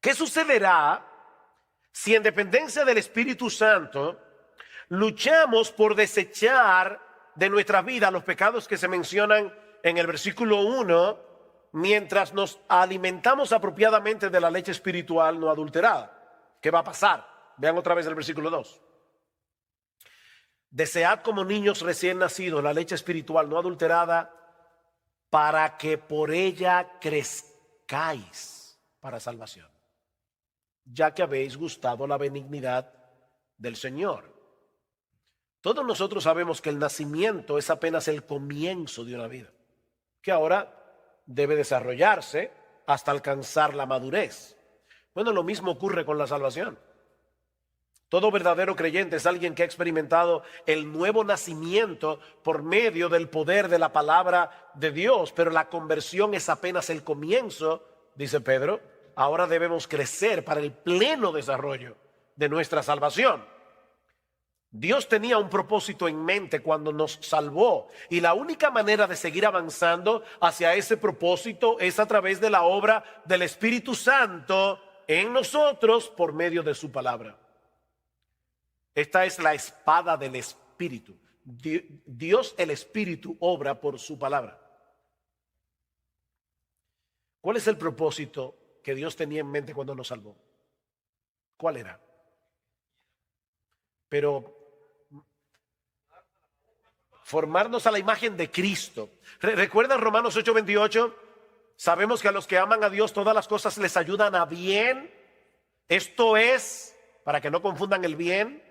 ¿Qué sucederá si en dependencia del Espíritu Santo luchamos por desechar de nuestra vida los pecados que se mencionan en el versículo 1, mientras nos alimentamos apropiadamente de la leche espiritual no adulterada? ¿Qué va a pasar? Vean otra vez el versículo 2. Desead como niños recién nacidos la leche espiritual no adulterada, para que por ella crezcáis para salvación, ya que habéis gustado la benignidad del Señor. Todos nosotros sabemos que el nacimiento es apenas el comienzo de una vida, que ahora debe desarrollarse hasta alcanzar la madurez. Bueno, lo mismo ocurre con la salvación. Todo verdadero creyente es alguien que ha experimentado el nuevo nacimiento por medio del poder de la palabra de Dios, pero la conversión es apenas el comienzo, dice Pedro. Ahora debemos crecer para el pleno desarrollo de nuestra salvación. Dios tenía un propósito en mente cuando nos salvó, y la única manera de seguir avanzando hacia ese propósito es a través de la obra del Espíritu Santo en nosotros por medio de su palabra. Esta es la espada del Espíritu. Dios, el Espíritu, obra por su palabra. ¿Cuál es el propósito que Dios tenía en mente cuando nos salvó? ¿Cuál era? Pero formarnos a la imagen de Cristo. ¿Recuerdan Romanos 8:28? Sabemos que a los que aman a Dios todas las cosas les ayudan a bien. Esto es, para que no confundan el bien,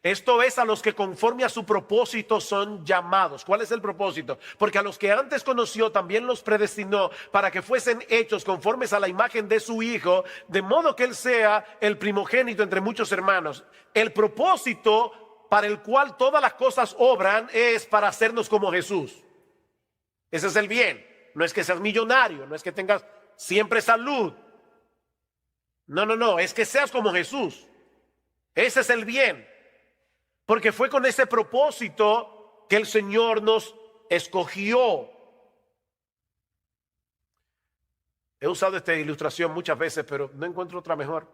esto es a los que conforme a su propósito son llamados. ¿Cuál es el propósito? Porque a los que antes conoció también los predestinó para que fuesen hechos conformes a la imagen de su Hijo, de modo que Él sea el primogénito entre muchos hermanos. El propósito para el cual todas las cosas obran es para hacernos como Jesús. Ese es el bien. No es que seas millonario, no es que tengas siempre salud. No, es que seas como Jesús. Ese es el bien. Porque fue con ese propósito que el Señor nos escogió. He usado esta ilustración muchas veces, pero no encuentro otra mejor.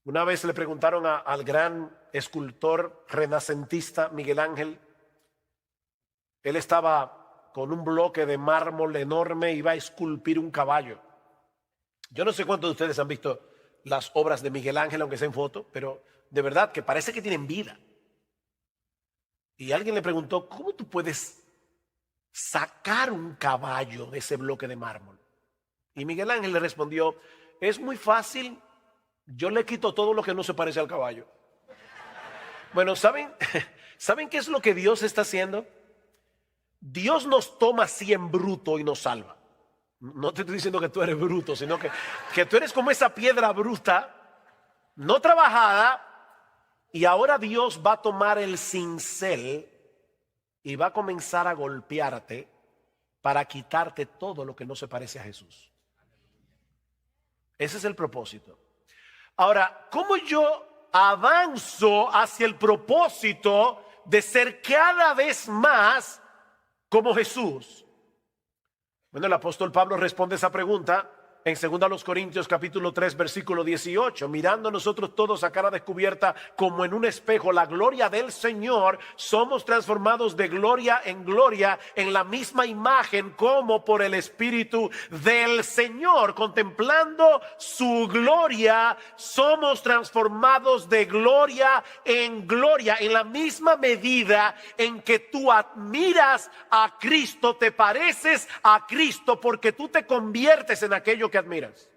Una vez le preguntaron al gran escultor renacentista Miguel Ángel. Él estaba con un bloque de mármol enorme y iba a esculpir un caballo. Yo no sé cuántos de ustedes han visto las obras de Miguel Ángel, aunque sea en foto, pero de verdad que parece que tienen vida. Y alguien le preguntó, ¿cómo tú puedes sacar un caballo de ese bloque de mármol? Y Miguel Ángel le respondió, es muy fácil, yo le quito todo lo que no se parece al caballo. Bueno, ¿saben qué es lo que Dios está haciendo? Dios nos toma así en bruto y nos salva. No te estoy diciendo que tú eres bruto, sino que tú eres como esa piedra bruta, no trabajada, y ahora Dios va a tomar el cincel y va a comenzar a golpearte para quitarte todo lo que no se parece a Jesús. Ese es el propósito. Ahora, ¿cómo yo avanzo hacia el propósito de ser cada vez más como Jesús? Bueno, el apóstol Pablo responde esa pregunta en 2 Corintios capítulo 3 versículo 18. Mirando nosotros todos a cara descubierta como en un espejo la gloria del Señor, somos transformados de gloria en la misma imagen como por el Espíritu del Señor. Contemplando su gloria, somos transformados de gloria en la misma medida en que tú admiras a Cristo, te pareces a Cristo porque tú te conviertes en aquello que admiras.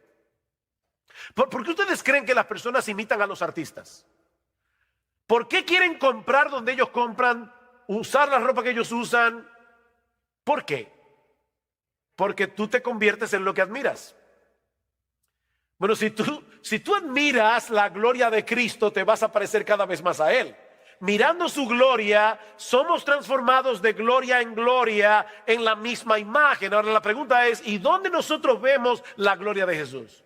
¿Por qué ustedes creen que las personas imitan a los artistas? ¿Por qué quieren comprar donde ellos compran, usar la ropa que ellos usan? ¿Por qué? Porque tú te conviertes en lo que admiras. Bueno, si tú admiras la gloria de Cristo, te vas a parecer cada vez más a Él. Mirando su gloria, somos transformados de gloria en la misma imagen. Ahora la pregunta es, ¿y dónde nosotros vemos la gloria de Jesús?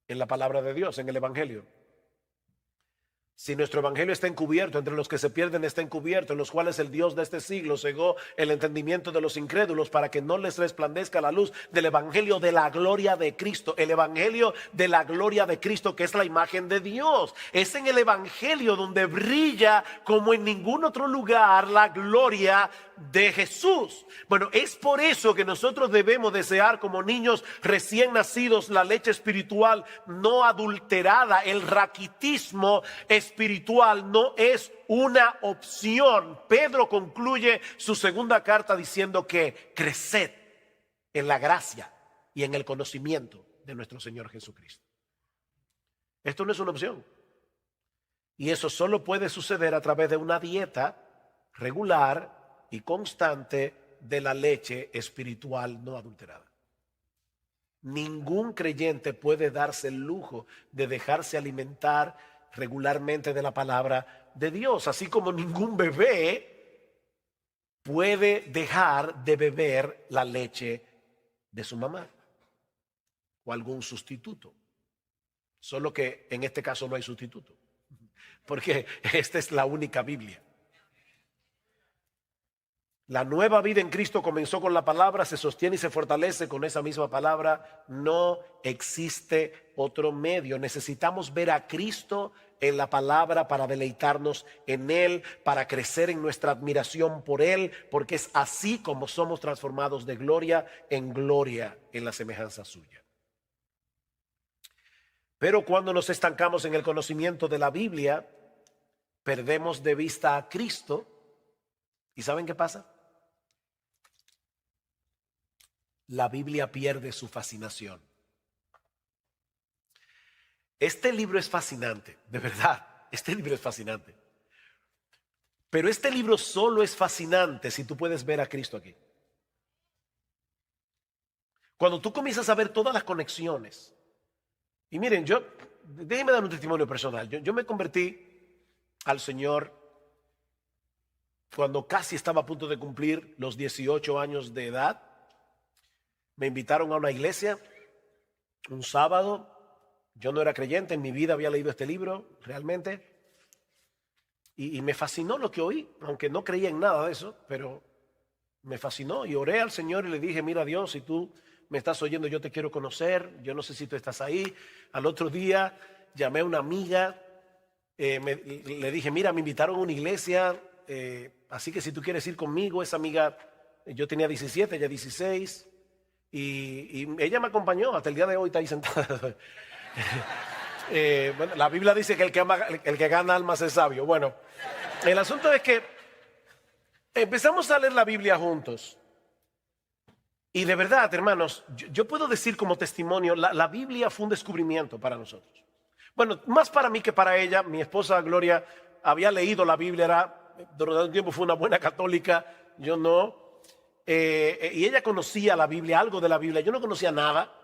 En la palabra de Dios, en el Evangelio. Si nuestro evangelio está encubierto, entre los que se pierden está encubierto, en los cuales el Dios de este siglo cegó el entendimiento de los incrédulos para que no les resplandezca la luz del evangelio de la gloria de Cristo. El evangelio de la gloria de Cristo, que es la imagen de Dios. Es en el evangelio donde brilla como en ningún otro lugar la gloria de Jesús. Bueno, es por eso que nosotros debemos desear como niños recién nacidos la leche espiritual no adulterada. El raquitismo espiritual no es una opción. Pedro concluye su segunda carta diciendo que creced en la gracia y en el conocimiento de nuestro Señor Jesucristo. Esto no es una opción. Y eso solo puede suceder a través de una dieta regular y constante de la leche espiritual no adulterada. Ningún creyente puede darse el lujo de dejarse alimentar regularmente de la palabra de Dios, así como ningún bebé puede dejar de beber la leche de su mamá o algún sustituto. Solo que en este caso no hay sustituto, porque esta es la única Biblia. La nueva vida en Cristo comenzó con la palabra, se sostiene y se fortalece con esa misma palabra. No existe otro medio. Necesitamos ver a Cristo en la palabra para deleitarnos en Él, para crecer en nuestra admiración por Él, porque es así como somos transformados de gloria en gloria en la semejanza suya. Pero cuando nos estancamos en el conocimiento de la Biblia, perdemos de vista a Cristo. ¿Y saben qué pasa? La Biblia pierde su fascinación. Este libro es fascinante, de verdad, este libro es fascinante. Pero este libro solo es fascinante si tú puedes ver a Cristo aquí. Cuando tú comienzas a ver todas las conexiones. Y miren, déjenme dar un testimonio personal. Yo me convertí al Señor cuando casi estaba a punto de cumplir los 18 años de edad. Me invitaron a una iglesia un sábado. Yo no era creyente, en mi vida había leído este libro realmente. Y me fascinó lo que oí, aunque no creía en nada de eso, pero me fascinó. Y oré al Señor y le dije, mira Dios, si tú me estás oyendo, yo te quiero conocer. Yo no sé si tú estás ahí. Al otro día llamé a una amiga, le dije, mira, me invitaron a una iglesia, así que si tú quieres ir conmigo. Esa amiga, yo tenía 17, ella 16. Y ella me acompañó, hasta el día de hoy está ahí sentada. Bueno, la Biblia dice que el que gana almas es sabio. Bueno, el asunto es que empezamos a leer la Biblia juntos. Y de verdad, hermanos, yo puedo decir como testimonio, la Biblia fue un descubrimiento para nosotros. Bueno, más para mí que para ella. Mi esposa Gloria había leído la Biblia, durante un tiempo fue una buena católica, yo no. Y ella conocía la Biblia, algo de la Biblia, yo no conocía nada.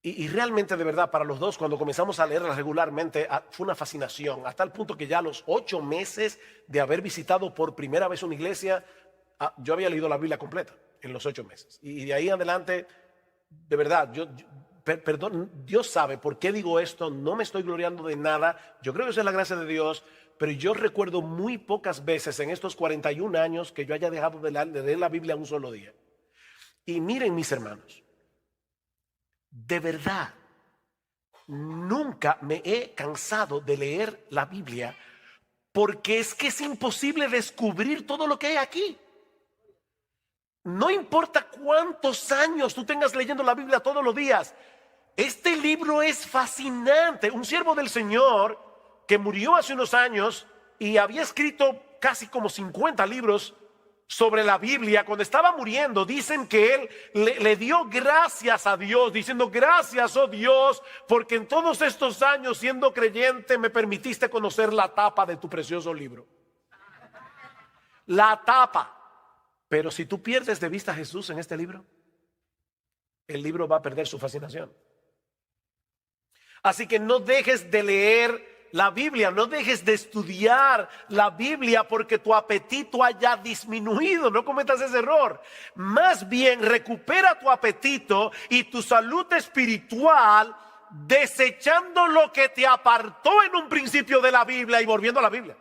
Y realmente, de verdad, para los dos, cuando comenzamos a leerla regularmente, fue una fascinación, hasta el punto que ya a los 8 meses de haber visitado por primera vez una iglesia, yo había leído la Biblia completa en los 8 meses. Y de ahí en adelante, de verdad, perdón, Dios sabe por qué digo esto, no me estoy gloriando de nada, yo creo que eso es la gracia de Dios. Pero yo recuerdo muy pocas veces en estos 41 años que yo haya dejado de leer la Biblia un solo día. Y miren, mis hermanos, de verdad, nunca me he cansado de leer la Biblia, porque es que es imposible descubrir todo lo que hay aquí. No importa cuántos años tú tengas leyendo la Biblia todos los días, este libro es fascinante. Un siervo del Señor que murió hace unos años y había escrito casi como 50 libros sobre la Biblia, cuando estaba muriendo, dicen que él le dio gracias a Dios, diciendo, gracias, oh Dios, porque en todos estos años siendo creyente me permitiste conocer la tapa de tu precioso libro. La tapa. Pero si tú pierdes de vista a Jesús en este libro, el libro va a perder su fascinación. Así que no dejes de leer la Biblia, no dejes de estudiar la Biblia porque tu apetito haya disminuido. No cometas ese error. Más bien recupera tu apetito y tu salud espiritual desechando lo que te apartó en un principio de la Biblia y volviendo a la Biblia.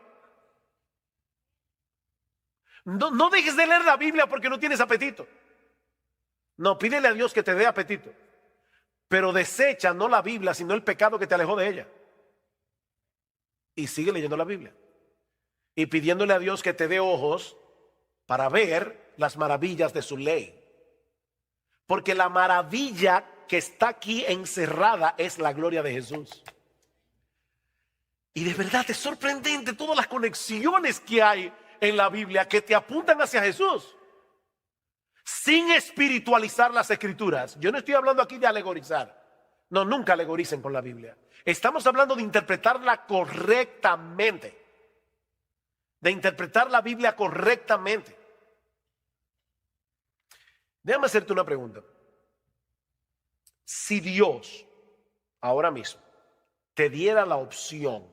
No dejes de leer la Biblia porque no tienes apetito. No, pídele a Dios que te dé apetito. Pero desecha no la Biblia, sino el pecado que te alejó de ella. Y sigue leyendo la Biblia. Y pidiéndole a Dios que te dé ojos para ver las maravillas de su ley. Porque la maravilla que está aquí encerrada es la gloria de Jesús. Y de verdad es sorprendente todas las conexiones que hay en la Biblia que te apuntan hacia Jesús. Sin espiritualizar las escrituras. Yo no estoy hablando aquí de alegorizar. No, nunca alegoricen con la Biblia. Estamos hablando de interpretarla correctamente. De interpretar la Biblia correctamente. Déjame hacerte una pregunta. Si Dios ahora mismo te diera la opción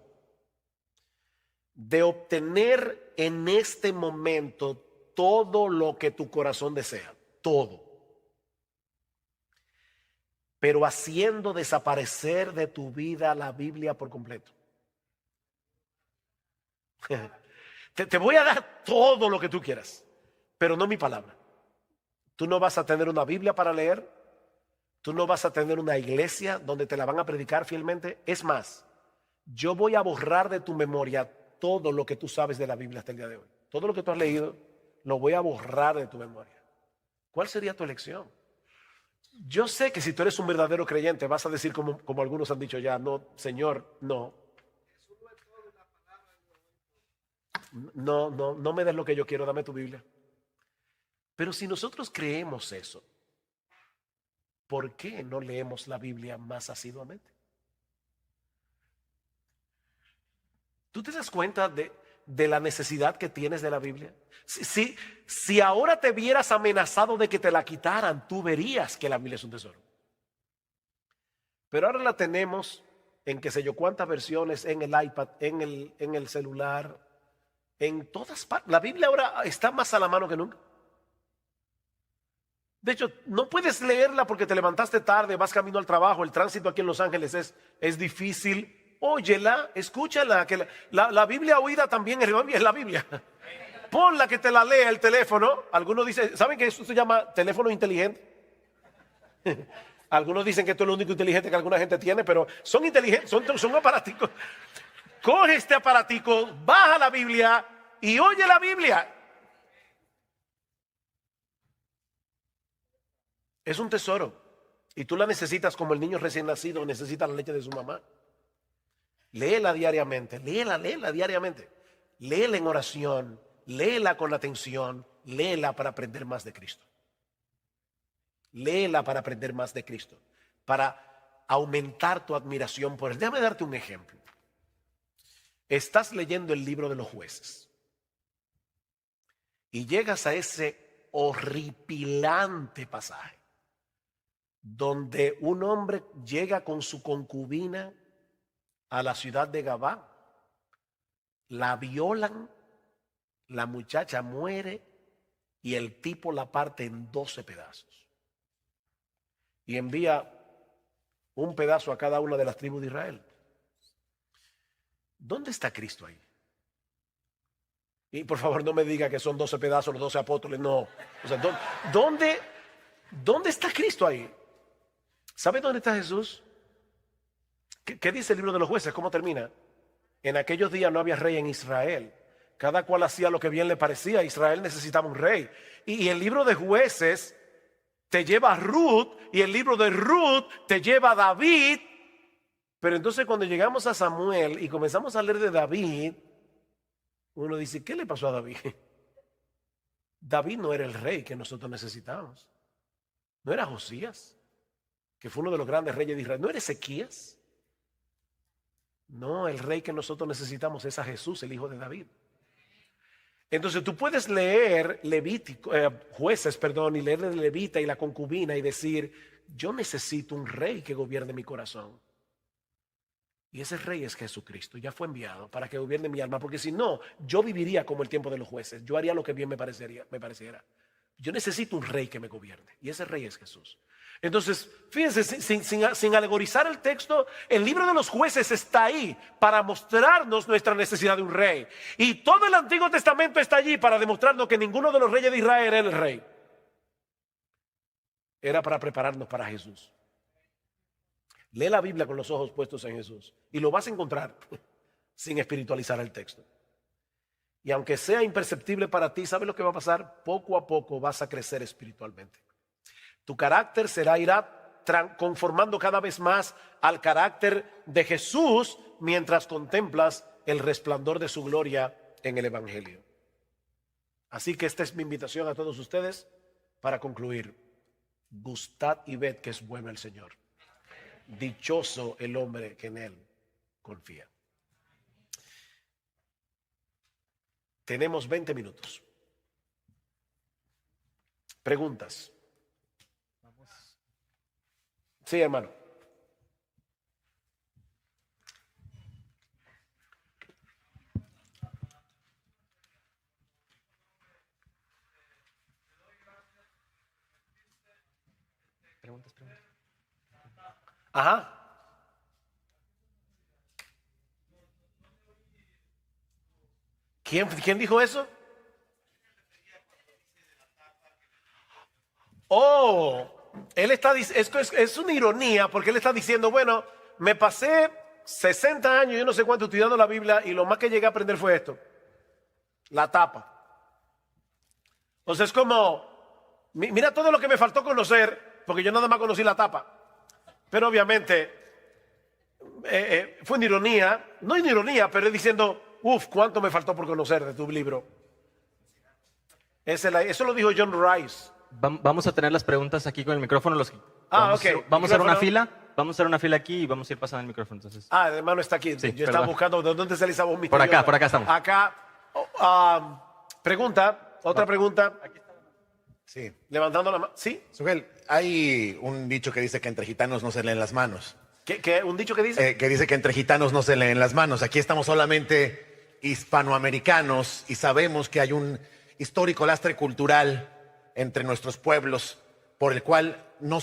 de obtener en este momento todo lo que tu corazón desea, todo, pero haciendo desaparecer de tu vida la Biblia por completo. Te voy a dar todo lo que tú quieras, pero no mi palabra. Tú no vas a tener una Biblia para leer. Tú no vas a tener una iglesia donde te la van a predicar fielmente. Es más, yo voy a borrar de tu memoria todo lo que tú sabes de la Biblia hasta el día de hoy. Todo lo que tú has leído, lo voy a borrar de tu memoria. ¿Cuál sería tu elección? Yo sé que si tú eres un verdadero creyente, vas a decir como algunos han dicho ya, no, Señor, no. No me des lo que yo quiero, dame tu Biblia. Pero si nosotros creemos eso, ¿por qué no leemos la Biblia más asiduamente? ¿Tú te das cuenta de la necesidad que tienes de la Biblia? Si ahora te vieras amenazado de que te la quitaran, tú verías que la Biblia es un tesoro. Pero ahora la tenemos en qué sé yo cuántas versiones, en el iPad, en el celular, en todas partes. La Biblia ahora está más a la mano que nunca. De hecho, no puedes leerla porque te levantaste tarde, vas camino al trabajo, el tránsito aquí en Los Ángeles es difícil. Óyela, escúchala, que la Biblia oída también es la Biblia. Ponla que te la lea el teléfono. Algunos dicen, ¿saben que eso se llama teléfono inteligente? Algunos dicen que esto es lo único inteligente que alguna gente tiene, pero son inteligentes, son aparaticos. Coge este aparatico, baja la Biblia y oye la Biblia. Es un tesoro y tú la necesitas como el niño recién nacido necesita la leche de su mamá. Léela diariamente, léela diariamente. Léela en oración, léela con atención, léela para aprender más de Cristo. Léela para aprender más de Cristo, para aumentar tu admiración por Él. Déjame darte un ejemplo. Estás leyendo el libro de los Jueces y llegas a ese horripilante pasaje donde un hombre llega con su concubina a la ciudad de Gabá, la violan, la muchacha muere y el tipo la parte en 12 pedazos y envía un pedazo a cada una de las tribus de Israel. ¿Dónde está Cristo ahí? Y por favor no me diga que son 12 pedazos los 12 apóstoles, no. O sea, ¿dónde está Cristo ahí? ¿Sabe dónde está Jesús? ¿Qué dice el libro de los Jueces? ¿Cómo termina? En aquellos días no había rey en Israel. Cada cual hacía lo que bien le parecía. Israel necesitaba un rey. Y el libro de Jueces te lleva a Ruth. Y el libro de Ruth te lleva a David. Pero entonces cuando llegamos a Samuel y comenzamos a leer de David, uno dice, ¿qué le pasó a David? David no era el rey que nosotros necesitábamos. No era Josías, que fue uno de los grandes reyes de Israel. No era Ezequías. No, el rey que nosotros necesitamos es a Jesús, el hijo de David. Entonces tú puedes leer Jueces, y leer de Levita y la concubina y decir, yo necesito un rey que gobierne mi corazón. Y ese rey es Jesucristo, ya fue enviado para que gobierne mi alma, porque si no, yo viviría como el tiempo de los jueces, yo haría lo que bien me pareciera. Yo necesito un rey que me gobierne y ese rey es Jesús. Entonces, fíjense, sin alegorizar el texto, el libro de los jueces está ahí para mostrarnos nuestra necesidad de un rey. Y todo el Antiguo Testamento está allí para demostrarnos que ninguno de los reyes de Israel era el rey. Era para prepararnos para Jesús. Lee la Biblia con los ojos puestos en Jesús y lo vas a encontrar sin espiritualizar el texto. Y aunque sea imperceptible para ti, ¿sabes lo que va a pasar? Poco a poco vas a crecer espiritualmente. Tu carácter irá conformando cada vez más al carácter de Jesús mientras contemplas el resplandor de su gloria en el Evangelio. Así que esta es mi invitación a todos ustedes para concluir. Gustad y ved que es bueno el Señor. Dichoso el hombre que en él confía. Tenemos 20 minutos. Preguntas. Sí, hermano. Preguntas. Ajá. ¿Quién dijo eso? Oh, él está diciendo, esto es una ironía porque él está diciendo, bueno, me pasé 60 años, yo no sé cuánto estudiando la Biblia y lo más que llegué a aprender fue esto, la tapa. O sea, es como, mira todo lo que me faltó conocer porque yo nada más conocí la tapa. Pero obviamente fue una ironía, no una ironía, pero es diciendo, cuánto me faltó por conocer de tu libro. Eso lo dijo John Rice. Vamos a tener las preguntas aquí con el micrófono. Ok. Vamos a hacer una fila. Vamos a hacer una fila aquí y vamos a ir pasando el micrófono. Entonces. El hermano está aquí. Sí, yo estaba buscando de dónde sale esa voz Por misteriosa. acá estamos. Acá. Pregunta, otra pregunta. Sí, levantando la mano. ¿Sí? Sugel, hay un dicho que dice que entre gitanos no se leen las manos. ¿Qué? ¿Un dicho que dice? Que dice que entre gitanos no se leen las manos. Aquí estamos solamente hispanoamericanos y sabemos que hay un histórico lastre cultural entre nuestros pueblos por el cual no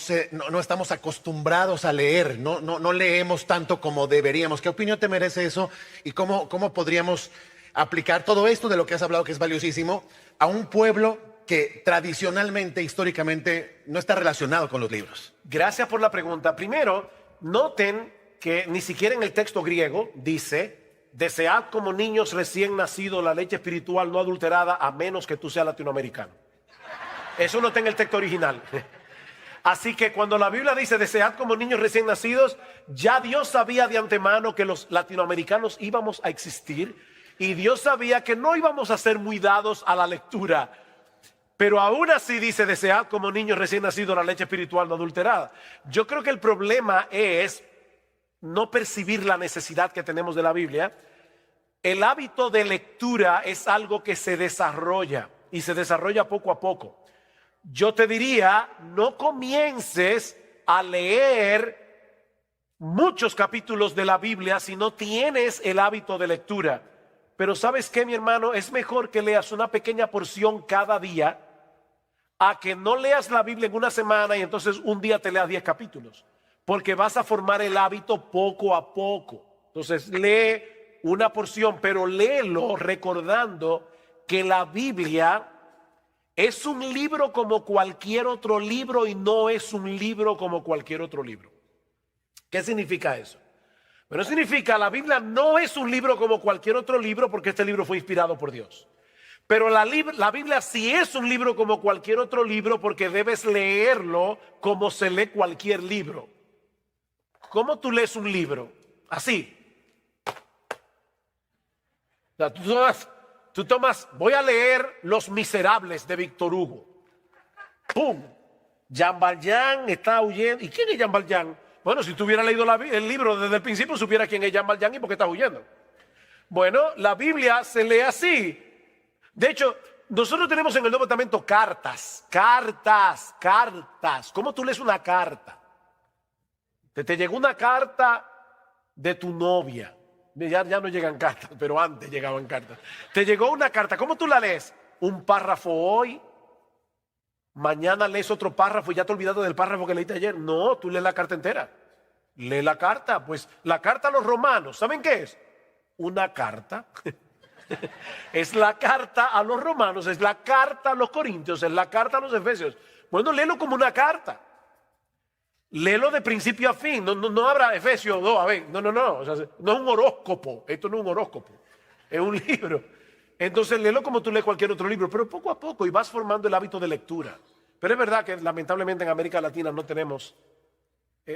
estamos acostumbrados a leer, no leemos tanto como deberíamos. ¿Qué opinión te merece eso? ¿Y cómo podríamos aplicar todo esto de lo que has hablado, que es valiosísimo, a un pueblo que tradicionalmente, históricamente, no está relacionado con los libros? Gracias por la pregunta. Primero, noten que ni siquiera en el texto griego dice, desead como niños recién nacidos la leche espiritual no adulterada a menos que tú seas latinoamericano. Eso no está en el texto original. Así que cuando la Biblia dice desead como niños recién nacidos, ya Dios sabía de antemano que los latinoamericanos íbamos a existir y Dios sabía que no íbamos a ser muy dados a la lectura. Pero aún así dice desead como niños recién nacidos la leche espiritual no adulterada. Yo creo que el problema es no percibir la necesidad que tenemos de la Biblia. El hábito de lectura es algo que se desarrolla y se desarrolla poco a poco. Yo te diría, no comiences a leer muchos capítulos de la Biblia si no tienes el hábito de lectura. Pero ¿sabes qué, mi hermano? Es mejor que leas una pequeña porción cada día a que no leas la Biblia en una semana y entonces un día te leas 10 capítulos. Porque vas a formar el hábito poco a poco. Entonces lee una porción, pero léelo recordando que la Biblia es un libro como cualquier otro libro y no es un libro como cualquier otro libro. ¿Qué significa eso? Bueno, significa la Biblia no es un libro como cualquier otro libro porque este libro fue inspirado por Dios. Pero la Biblia sí es un libro como cualquier otro libro porque debes leerlo como se lee cualquier libro. ¿Cómo tú lees un libro? Así. O sea, tú tomas, voy a leer Los Miserables de Víctor Hugo. ¡Pum! Jean Valjean está huyendo. ¿Y quién es Jean Valjean? Bueno, si tú hubieras leído el libro desde el principio, supiera quién es Jean Valjean y por qué está huyendo. Bueno, la Biblia se lee así. De hecho, nosotros tenemos en el Nuevo Testamento cartas. ¿Cómo tú lees una carta? Te llegó una carta de tu novia. Ya no llegan cartas, pero antes llegaban cartas. Te llegó una carta. ¿Cómo tú la lees? Un párrafo hoy, Mañana lees otro párrafo y ya te olvidaste del párrafo que leíste ayer. No, tú lees la carta entera. Lee la carta. Pues la carta a los romanos, ¿saben qué es? Una carta. Es la carta a los romanos, es la carta a los corintios, es la carta a los efesios. Bueno, léelo como una carta. Léelo de principio a fin. No habrá Efesios 2, a ver. No. O sea, no es un horóscopo. Esto no es un horóscopo. Es un libro. Entonces léelo como tú lees cualquier otro libro, pero poco a poco y vas formando el hábito de lectura. Pero es verdad que lamentablemente en América Latina no tenemos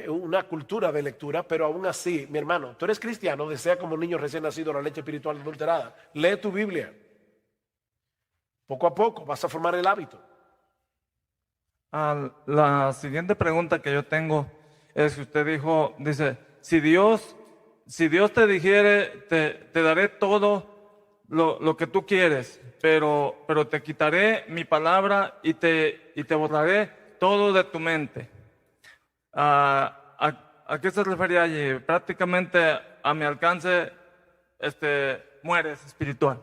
una cultura de lectura, pero aún así, mi hermano, tú eres cristiano, desea como niño recién nacido la leche espiritual adulterada. Lee tu Biblia. Poco a poco vas a formar el hábito. La siguiente pregunta que yo tengo es que usted dice, si Dios te dijere, te daré todo lo que tú quieres, pero te quitaré mi palabra y te borraré todo de tu mente. ¿A qué se refería allí? Prácticamente a mi alcance mueres espiritual.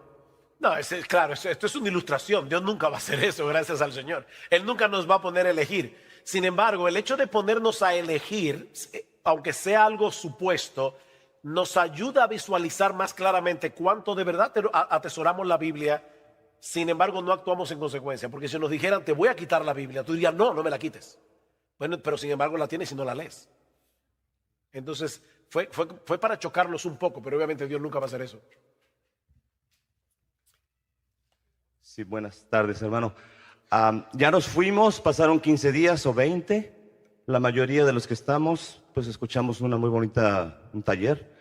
No, claro, esto es una ilustración. Dios nunca va a hacer eso, gracias al Señor. Él nunca nos va a poner a elegir. Sin embargo, el hecho de ponernos a elegir, aunque sea algo supuesto, nos ayuda a visualizar más claramente cuánto de verdad atesoramos la Biblia. Sin embargo, no actuamos en consecuencia. Porque si nos dijeran, te voy a quitar la Biblia, tú dirías, no me la quites. Bueno, pero sin embargo la tienes y no la lees. Entonces, fue para chocarlos un poco, pero obviamente Dios nunca va a hacer eso. Sí, buenas tardes, hermano. Ya nos fuimos, pasaron 15 días o 20. La mayoría de los que estamos, pues escuchamos un taller,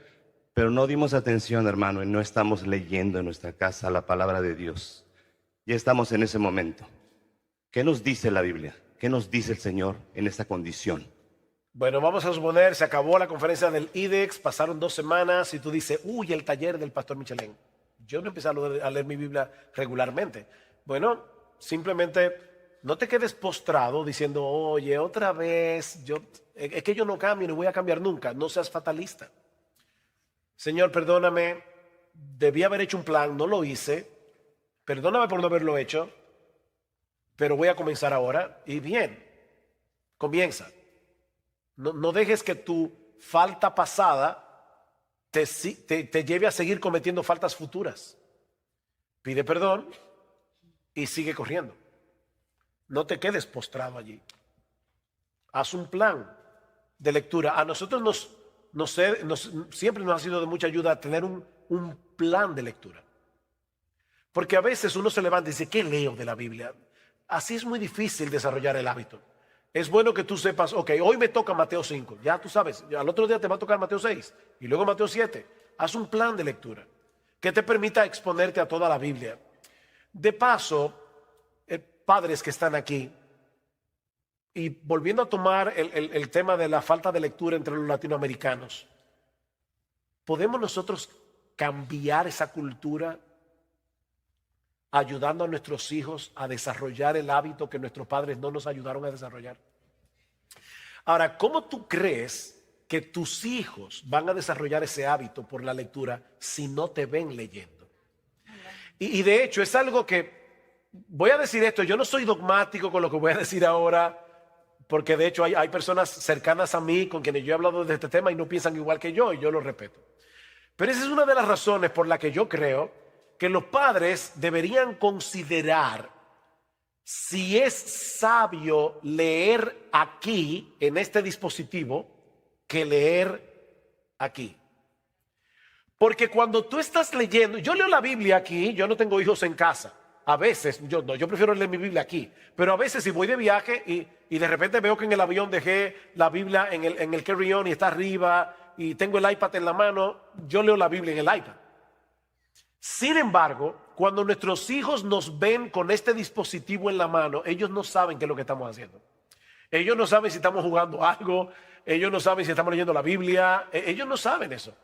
pero no dimos atención, hermano, y no estamos leyendo en nuestra casa la palabra de Dios. Ya estamos en ese momento. ¿Qué nos dice la Biblia? ¿Qué nos dice el Señor en esta condición? Bueno, vamos a suponer, se acabó la conferencia del IDEX, pasaron 2 semanas y tú dices, uy, el taller del pastor Michelén. Yo no empecé a leer mi Biblia regularmente. Bueno, simplemente no te quedes postrado diciendo, oye, otra vez, es que yo no cambio, no voy a cambiar nunca. No seas fatalista. Señor, perdóname, debí haber hecho un plan, no lo hice. Perdóname por no haberlo hecho, pero voy a comenzar ahora. Y bien, comienza. No dejes que tu falta pasada te lleve a seguir cometiendo faltas futuras. Pide perdón y sigue corriendo. No te quedes postrado allí. Haz un plan de lectura. A nosotros siempre nos ha sido de mucha ayuda tener un plan de lectura. Porque a veces uno se levanta y dice, ¿qué leo de la Biblia? Así es muy difícil desarrollar el hábito. Es bueno que tú sepas, ok, hoy me toca Mateo 5, ya tú sabes, al otro día te va a tocar Mateo 6 y luego Mateo 7. Haz un plan de lectura que te permita exponerte a toda la Biblia. De paso, padres que están aquí, y volviendo a tomar el tema de la falta de lectura entre los latinoamericanos, ¿podemos nosotros cambiar esa cultura ayudando a nuestros hijos a desarrollar el hábito que nuestros padres no nos ayudaron a desarrollar? Ahora, ¿cómo tú crees que tus hijos van a desarrollar ese hábito por la lectura si no te ven leyendo? Y de hecho es algo que, voy a decir esto, yo no soy dogmático con lo que voy a decir ahora, porque de hecho hay personas cercanas a mí con quienes yo he hablado de este tema y no piensan igual que yo, y yo lo respeto. Pero esa es una de las razones por la que yo creo que los padres deberían considerar si es sabio leer aquí, en este dispositivo, que leer aquí. Porque cuando tú estás leyendo, yo leo la Biblia aquí, yo no tengo hijos en casa. A veces, yo prefiero leer mi Biblia aquí. Pero a veces si voy de viaje y de repente veo que en el avión dejé la Biblia en el carry-on y está arriba y tengo el iPad en la mano, yo leo la Biblia en el iPad. Sin embargo, cuando nuestros hijos nos ven con este dispositivo en la mano, ellos no saben qué es lo que estamos haciendo. Ellos no saben si estamos jugando algo, ellos no saben si estamos leyendo la Biblia, ellos no saben eso.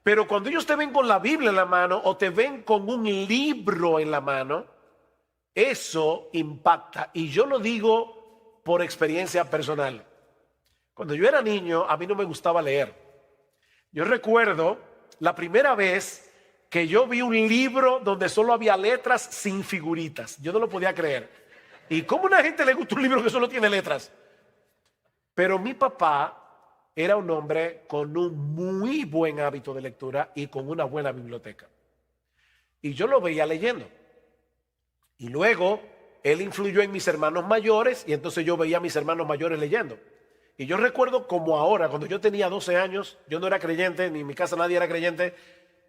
Pero cuando ellos te ven con la Biblia en la mano o te ven con un libro en la mano, eso impacta. Y yo lo digo por experiencia personal. Cuando yo era niño, a mí no me gustaba leer. Yo recuerdo la primera vez que yo vi un libro donde solo había letras sin figuritas. Yo no lo podía creer. ¿Y cómo a una gente le gusta un libro que solo tiene letras? Pero mi papá era un hombre con un muy buen hábito de lectura y con una buena biblioteca. Y yo lo veía leyendo. Y luego él influyó en mis hermanos mayores y entonces yo veía a mis hermanos mayores leyendo. Y yo recuerdo como ahora, cuando yo tenía 12 años, yo no era creyente, ni en mi casa nadie era creyente,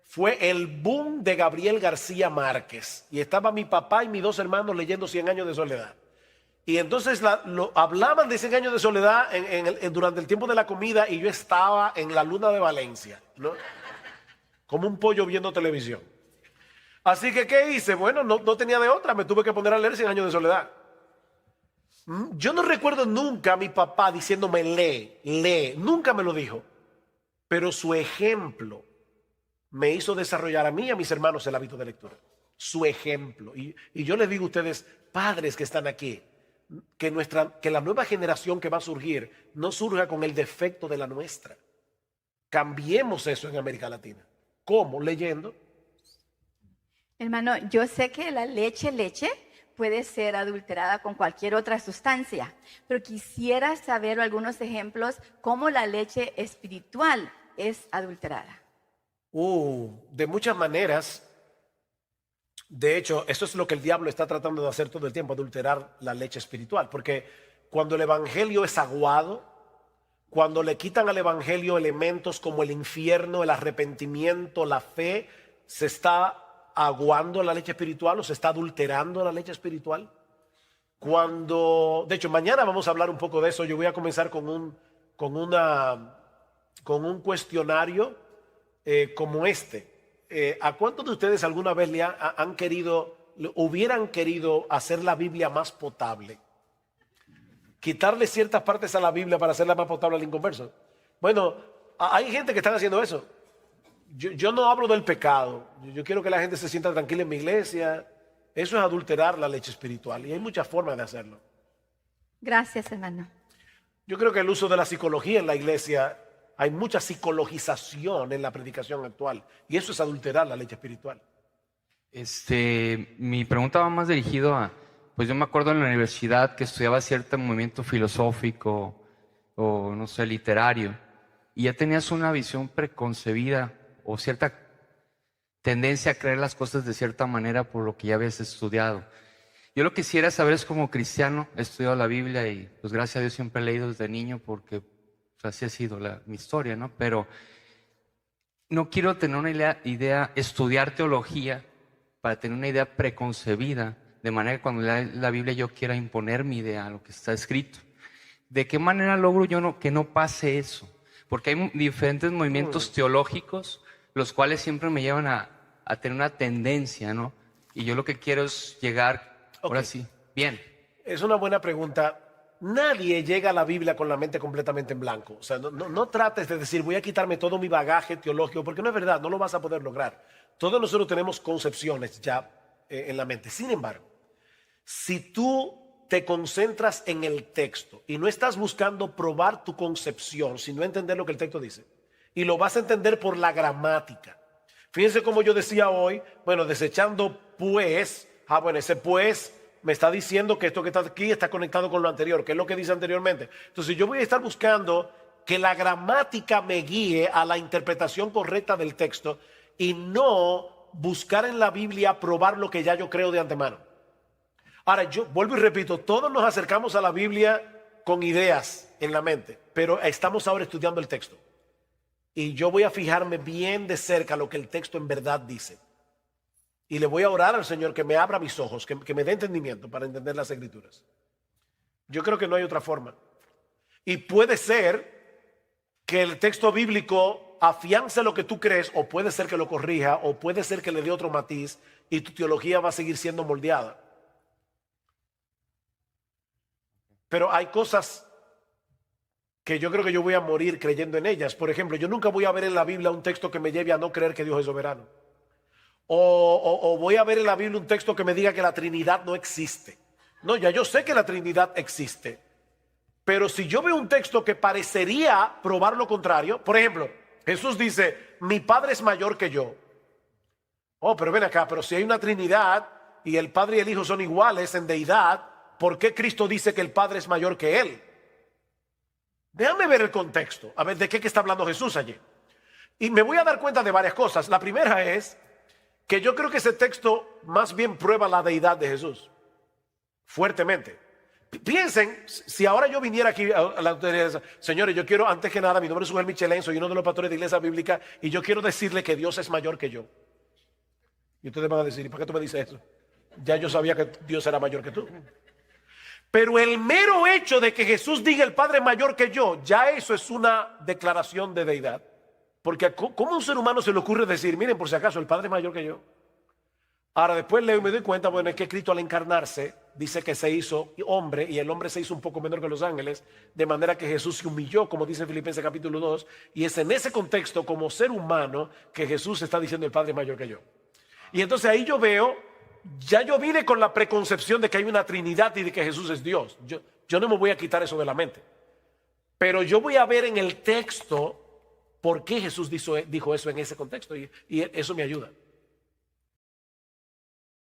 fue el boom de Gabriel García Márquez. Y estaba mi papá y mis dos hermanos leyendo 100 años de soledad. Y entonces hablaban de 100 años de soledad durante el tiempo de la comida y yo estaba en la luna de Valencia, ¿no? Como un pollo viendo televisión. Así que, ¿qué hice? Bueno, no tenía de otra, me tuve que poner a leer 100 años de soledad. Yo no recuerdo nunca a mi papá diciéndome lee, nunca me lo dijo. Pero su ejemplo me hizo desarrollar a mí y a mis hermanos el hábito de lectura. Su ejemplo. Y yo les digo a ustedes, padres que están aquí, que la nueva generación que va a surgir no surja con el defecto de la nuestra. Cambiemos eso en América Latina. ¿Cómo? Leyendo. Hermano, yo sé que la leche puede ser adulterada con cualquier otra sustancia, pero quisiera saber algunos ejemplos cómo la leche espiritual es adulterada. De muchas maneras. De hecho, eso es lo que el diablo está tratando de hacer todo el tiempo, adulterar la leche espiritual, porque cuando el evangelio es aguado, cuando le quitan al evangelio elementos como el infierno, el arrepentimiento, la fe, se está aguando la leche espiritual o se está adulterando la leche espiritual. De hecho, mañana vamos a hablar un poco de eso. Yo voy a comenzar con un cuestionario como este. ¿A cuántos de ustedes alguna vez hubieran querido hacer la Biblia más potable? Quitarle ciertas partes a la Biblia para hacerla más potable al inconverso. Bueno, hay gente que está haciendo eso. Yo no hablo del pecado. Yo quiero que la gente se sienta tranquila en mi iglesia. Eso es adulterar la leche espiritual y hay muchas formas de hacerlo. Gracias, hermano. Yo creo que el uso de la psicología en la iglesia, hay mucha psicologización en la predicación actual y eso es adulterar la leche espiritual. Mi pregunta va más dirigido a, pues yo me acuerdo en la universidad que estudiaba cierto movimiento filosófico o no sé, literario, y ya tenías una visión preconcebida o cierta tendencia a creer las cosas de cierta manera por lo que ya habías estudiado. Yo lo que quisiera saber es, como cristiano, he estudiado la Biblia y pues gracias a Dios siempre he leído desde niño porque pues, así ha sido mi historia, ¿no? Pero no quiero tener una idea, estudiar teología para tener una idea preconcebida, de manera que cuando lea la Biblia yo quiera imponer mi idea a lo que está escrito. ¿De qué manera logro yo que no pase eso? Porque hay diferentes movimientos teológicos, los cuales siempre me llevan a tener una tendencia, ¿no? Y yo lo que quiero es llegar, ahora sí, bien. Es una buena pregunta. Nadie llega a la Biblia con la mente completamente en blanco. O sea, no trates de decir, voy a quitarme todo mi bagaje teológico, porque no es verdad, no lo vas a poder lograr. Todos nosotros tenemos concepciones ya en la mente. Sin embargo, si tú te concentras en el texto y no estás buscando probar tu concepción, sino entender lo que el texto dice, y lo vas a entender por la gramática. Fíjense como yo decía hoy, bueno, desechando pues, bueno, ese pues me está diciendo que esto que está aquí está conectado con lo anterior, que es lo que dice anteriormente. Entonces yo voy a estar buscando que la gramática me guíe a la interpretación correcta del texto y no buscar en la Biblia probar lo que ya yo creo de antemano. Ahora, yo vuelvo y repito, todos nos acercamos a la Biblia con ideas en la mente, pero estamos ahora estudiando el texto. Y yo voy a fijarme bien de cerca lo que el texto en verdad dice. Y le voy a orar al Señor que me abra mis ojos, que me dé entendimiento para entender las Escrituras. Yo creo que no hay otra forma. Y puede ser que el texto bíblico afiance lo que tú crees, o puede ser que lo corrija, o puede ser que le dé otro matiz y tu teología va a seguir siendo moldeada. Pero hay cosas que yo creo que yo voy a morir creyendo en ellas. Por ejemplo, yo nunca voy a ver en la Biblia un texto que me lleve a no creer que Dios es soberano. O voy a ver en la Biblia un texto que me diga que la Trinidad no existe. No, ya yo sé que la Trinidad existe. Pero si yo veo un texto que parecería probar lo contrario, por ejemplo, Jesús dice, mi Padre es mayor que yo. Oh, pero ven acá, pero si hay una Trinidad y el Padre y el Hijo son iguales en deidad, por qué Cristo dice que el Padre es mayor que Él. Déjame ver el contexto, a ver de qué está hablando Jesús allí. Y me voy a dar cuenta de varias cosas. La primera es que yo creo que ese texto más bien prueba la deidad de Jesús, fuertemente. Piensen, si ahora yo viniera aquí a la autoridad, señores, yo quiero, antes que nada, mi nombre es Ugel Michelén, soy uno de los pastores de Iglesia Bíblica, y yo quiero decirle que Dios es mayor que yo. Y ustedes van a decir, ¿y por qué tú me dices eso? Ya yo sabía que Dios era mayor que tú. Pero el mero hecho de que Jesús diga el Padre es mayor que yo, ya eso es una declaración de deidad. Porque ¿cómo a un ser humano se le ocurre decir, miren, por si acaso, el Padre es mayor que yo? Ahora después leo y me doy cuenta, bueno, es que Cristo al encarnarse dice que se hizo hombre, y el hombre se hizo un poco menor que los ángeles, de manera que Jesús se humilló, como dice en Filipenses capítulo 2, y es en ese contexto, como ser humano, que Jesús está diciendo el Padre es mayor que yo. Y entonces ahí yo veo, ya yo vine con la preconcepción de que hay una Trinidad y de que Jesús es Dios. Yo no me voy a quitar eso de la mente. Pero yo voy a ver en el texto por qué Jesús dijo eso en ese contexto, y eso me ayuda.